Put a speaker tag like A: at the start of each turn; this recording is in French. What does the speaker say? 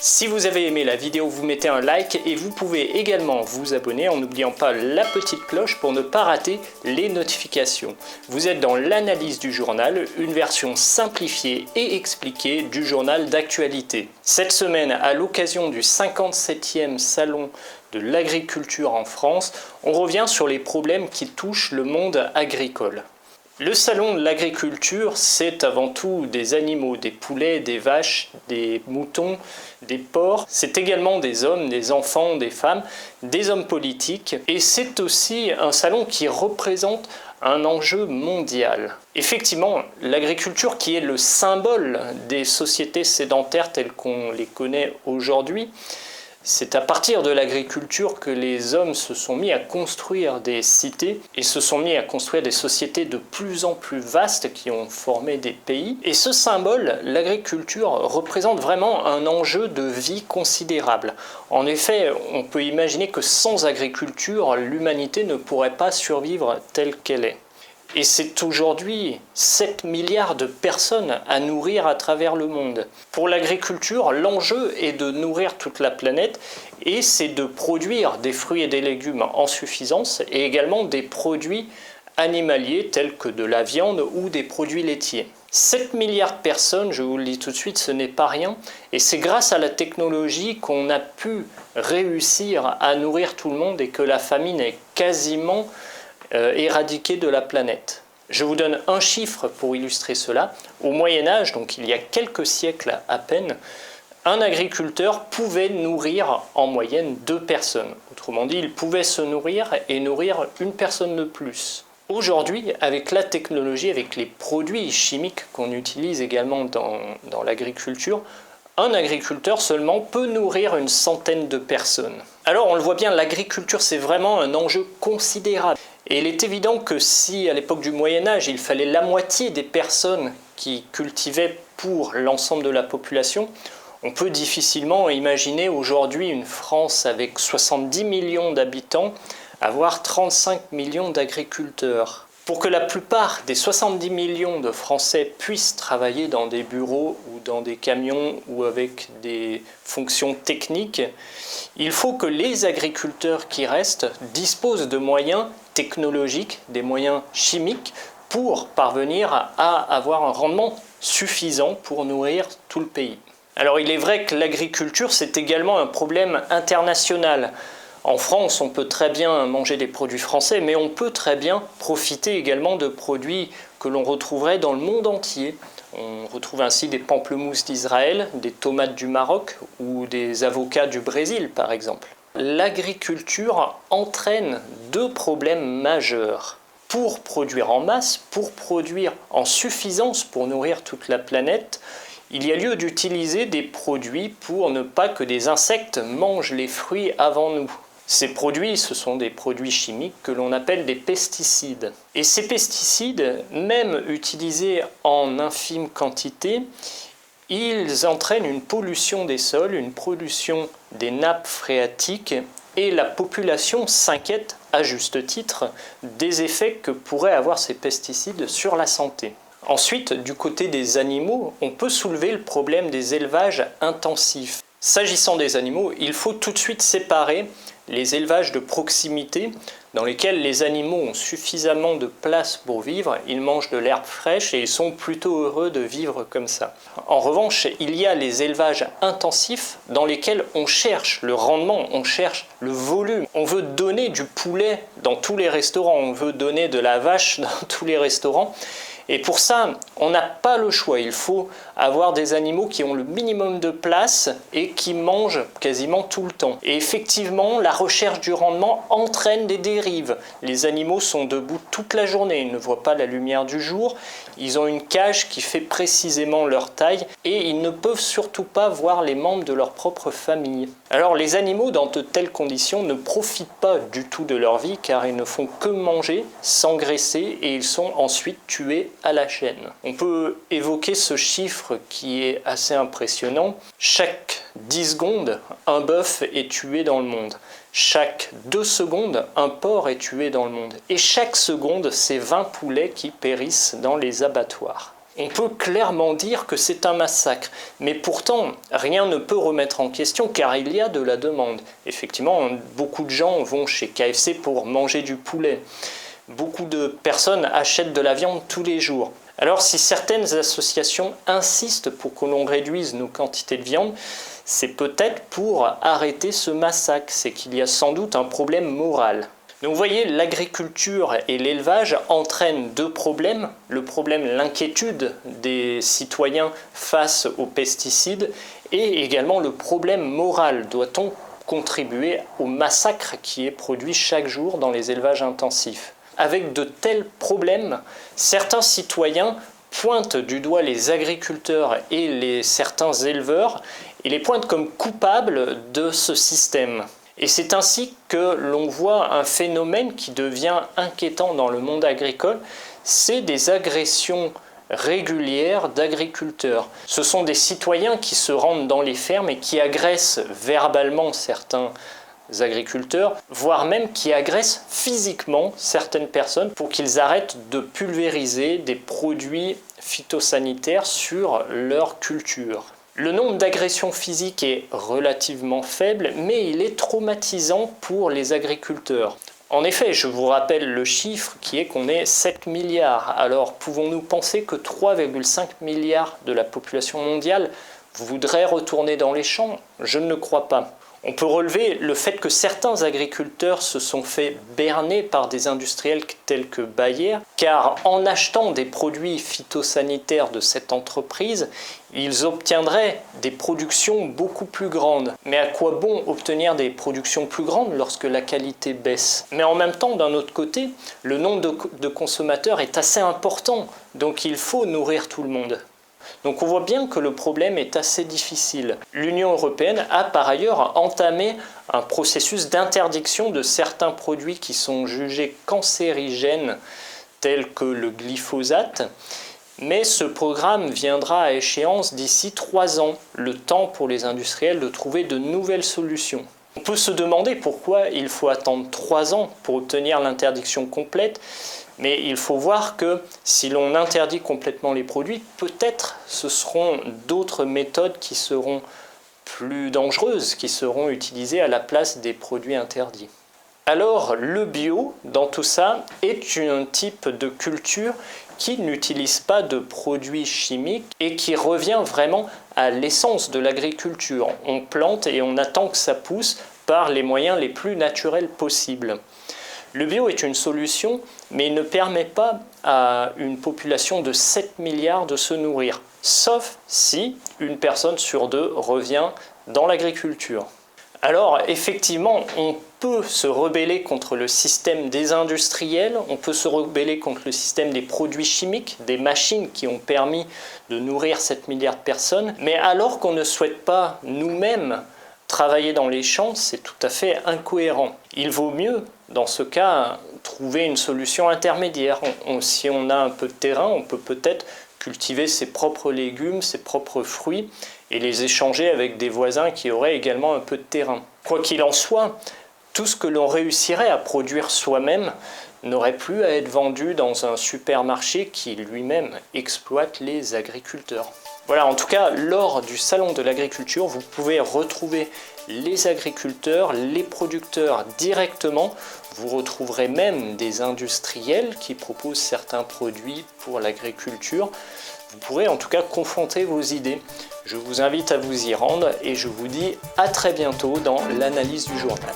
A: Si vous avez aimé la vidéo, vous mettez un like et vous pouvez également vous abonner en n'oubliant pas la petite cloche pour ne pas rater les notifications. Vous êtes dans l'analyse du journal, une version simplifiée et expliquée du journal d'actualité. Cette semaine, à l'occasion du 57e salon de l'agriculture en France, on revient sur les problèmes qui touchent le monde agricole. Le salon de l'agriculture, c'est avant tout des animaux, des poulets, des vaches, des moutons, des porcs. C'est également des hommes, des enfants, des femmes, des hommes politiques. Et c'est aussi un salon qui représente un enjeu mondial. Effectivement, l'agriculture qui est le symbole des sociétés sédentaires telles qu'on les connaît aujourd'hui, c'est à partir de l'agriculture que les hommes se sont mis à construire des cités et se sont mis à construire des sociétés de plus en plus vastes qui ont formé des pays. Et ce symbole, l'agriculture, représente vraiment un enjeu de vie considérable. En effet, on peut imaginer que sans agriculture, l'humanité ne pourrait pas survivre telle qu'elle est. Et c'est aujourd'hui 7 milliards de personnes à nourrir à travers le monde. Pour l'agriculture, l'enjeu est de nourrir toute la planète et c'est de produire des fruits et des légumes en suffisance et également des produits animaliers tels que de la viande ou des produits laitiers. 7 milliards de personnes, je vous le dis tout de suite, ce n'est pas rien. Et c'est grâce à la technologie qu'on a pu réussir à nourrir tout le monde et que la famine est quasiment éradiquée de la planète. Je vous donne un chiffre pour illustrer cela. Au Moyen-Âge, donc il y a quelques siècles à peine, un agriculteur pouvait nourrir en moyenne 2 personnes. Autrement dit, il pouvait se nourrir et nourrir une personne de plus. Aujourd'hui, avec la technologie, avec les produits chimiques qu'on utilise également dans l'agriculture, un agriculteur seulement peut nourrir une centaine de personnes. Alors on le voit bien, l'agriculture c'est vraiment un enjeu considérable. Et il est évident que si à l'époque du Moyen-Âge, il fallait la moitié des personnes qui cultivaient pour l'ensemble de la population, on peut difficilement imaginer aujourd'hui une France avec 70 millions d'habitants avoir 35 millions d'agriculteurs. Pour que la plupart des 70 millions de Français puissent travailler dans des bureaux ou dans des camions ou avec des fonctions techniques, il faut que les agriculteurs qui restent disposent de moyens technologiques, des moyens chimiques pour parvenir à avoir un rendement suffisant pour nourrir tout le pays. Alors il est vrai que l'agriculture c'est également un problème international. En France, on peut très bien manger des produits français, mais on peut très bien profiter également de produits que l'on retrouverait dans le monde entier. On retrouve ainsi des pamplemousses d'Israël, des tomates du Maroc ou des avocats du Brésil, par exemple. L'agriculture entraîne 2 problèmes majeurs. Pour produire en masse, pour produire en suffisance pour nourrir toute la planète, il y a lieu d'utiliser des produits pour ne pas que des insectes mangent les fruits avant nous. Ces produits, ce sont des produits chimiques que l'on appelle des pesticides. Et ces pesticides, même utilisés en infime quantité, ils entraînent une pollution des sols, une pollution des nappes phréatiques et la population s'inquiète, à juste titre, des effets que pourraient avoir ces pesticides sur la santé. Ensuite, du côté des animaux, on peut soulever le problème des élevages intensifs. S'agissant des animaux, il faut tout de suite séparer les élevages de proximité dans lesquels les animaux ont suffisamment de place pour vivre, ils mangent de l'herbe fraîche et ils sont plutôt heureux de vivre comme ça. En revanche, il y a les élevages intensifs dans lesquels on cherche le rendement, on cherche le volume. On veut donner du poulet dans tous les restaurants, on veut donner de la vache dans tous les restaurants. Et pour ça, on n'a pas le choix. Il faut avoir des animaux qui ont le minimum de place et qui mangent quasiment tout le temps. Et effectivement, la recherche du rendement entraîne des dérives. Les animaux sont debout toute la journée, ils ne voient pas la lumière du jour, ils ont une cage qui fait précisément leur taille et ils ne peuvent surtout pas voir les membres de leur propre famille. Alors les animaux dans de telles conditions ne profitent pas du tout de leur vie car ils ne font que manger, s'engraisser et ils sont ensuite tués à la chaîne. On peut évoquer ce chiffre qui est assez impressionnant. Chaque 10 secondes, un bœuf est tué dans le monde. Chaque 2 secondes, un porc est tué dans le monde. Et chaque seconde, c'est 20 poulets qui périssent dans les abattoirs. On peut clairement dire que c'est un massacre, mais pourtant rien ne peut remettre en question car il y a de la demande. Effectivement, beaucoup de gens vont chez KFC pour manger du poulet. Beaucoup de personnes achètent de la viande tous les jours. Alors si certaines associations insistent pour que l'on réduise nos quantités de viande, c'est peut-être pour arrêter ce massacre, c'est qu'il y a sans doute un problème moral. Donc vous voyez, l'agriculture et l'élevage entraînent deux problèmes. Le problème, l'inquiétude des citoyens face aux pesticides et également le problème moral. Doit-on contribuer au massacre qui est produit chaque jour dans les élevages intensifs ? Avec de tels problèmes, certains citoyens pointent du doigt les agriculteurs et certains éleveurs et les pointent comme coupables de ce système. Et c'est ainsi que l'on voit un phénomène qui devient inquiétant dans le monde agricole, c'est des agressions régulières d'agriculteurs. Ce sont des citoyens qui se rendent dans les fermes et qui agressent verbalement certains agriculteurs, voire même qui agressent physiquement certaines personnes pour qu'ils arrêtent de pulvériser des produits phytosanitaires sur leur culture. Le nombre d'agressions physiques est relativement faible, mais il est traumatisant pour les agriculteurs. En effet, je vous rappelle le chiffre qui est qu'on est 7 milliards. Alors, pouvons-nous penser que 3,5 milliards de la population mondiale voudraient retourner dans les champs? Je ne le crois pas. On peut relever le fait que certains agriculteurs se sont fait berner par des industriels tels que Bayer, car en achetant des produits phytosanitaires de cette entreprise, ils obtiendraient des productions beaucoup plus grandes. Mais à quoi bon obtenir des productions plus grandes lorsque la qualité baisse? Mais en même temps, d'un autre côté, le nombre de consommateurs est assez important, donc il faut nourrir tout le monde. Donc on voit bien que le problème est assez difficile. L'Union européenne a par ailleurs entamé un processus d'interdiction de certains produits qui sont jugés cancérigènes, tels que le glyphosate. Mais ce programme viendra à échéance d'ici 3 ans, le temps pour les industriels de trouver de nouvelles solutions. On peut se demander pourquoi il faut attendre 3 ans pour obtenir l'interdiction complète, mais il faut voir que si l'on interdit complètement les produits, peut-être ce seront d'autres méthodes qui seront plus dangereuses, qui seront utilisées à la place des produits interdits. Alors le bio, dans tout ça, est un type de culture qui n'utilise pas de produits chimiques et qui revient vraiment à l'essence de l'agriculture. On plante et on attend que ça pousse par les moyens les plus naturels possibles. Le bio est une solution, mais il ne permet pas à une population de 7 milliards de se nourrir, sauf si une personne sur 2 revient dans l'agriculture. Alors effectivement, on peut se rebeller contre le système des industriels, on peut se rebeller contre le système des produits chimiques, des machines qui ont permis de nourrir 7 milliards de personnes, mais alors qu'on ne souhaite pas nous-mêmes travailler dans les champs, c'est tout à fait incohérent. Il vaut mieux, dans ce cas, trouver une solution intermédiaire. Si on a un peu de terrain, on peut peut-être cultiver ses propres légumes, ses propres fruits et les échanger avec des voisins qui auraient également un peu de terrain. Quoi qu'il en soit, tout ce que l'on réussirait à produire soi-même n'aurait plus à être vendu dans un supermarché qui lui-même exploite les agriculteurs. Voilà, en tout cas, lors du Salon de l'agriculture, vous pouvez retrouver les agriculteurs, les producteurs directement. Vous retrouverez même des industriels qui proposent certains produits pour l'agriculture. Vous pourrez en tout cas confronter vos idées. Je vous invite à vous y rendre et je vous dis à très bientôt dans l'analyse du journal.